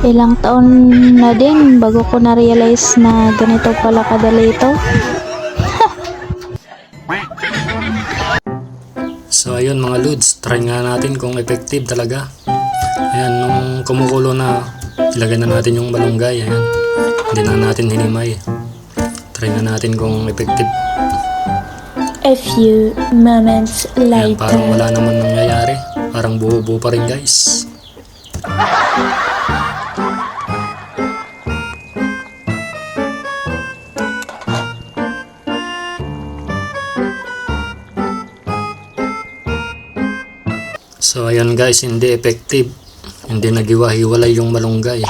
Ilang taon na din bago ko na-realize na ganito pala kadali ito. So ayun mga lods, try nga natin kung effective talaga. Ayan, nung kumukulo na, ilagay na natin yung malunggay. Ayan, hindi na natin hinimay. Try nga natin kung effective. A few moments Ayan, later. parang wala naman nangyayari. Parang buo-buo pa rin guys. So ayan guys, hindi effective. Hindi nagiwa-hiwalay yung malunggay.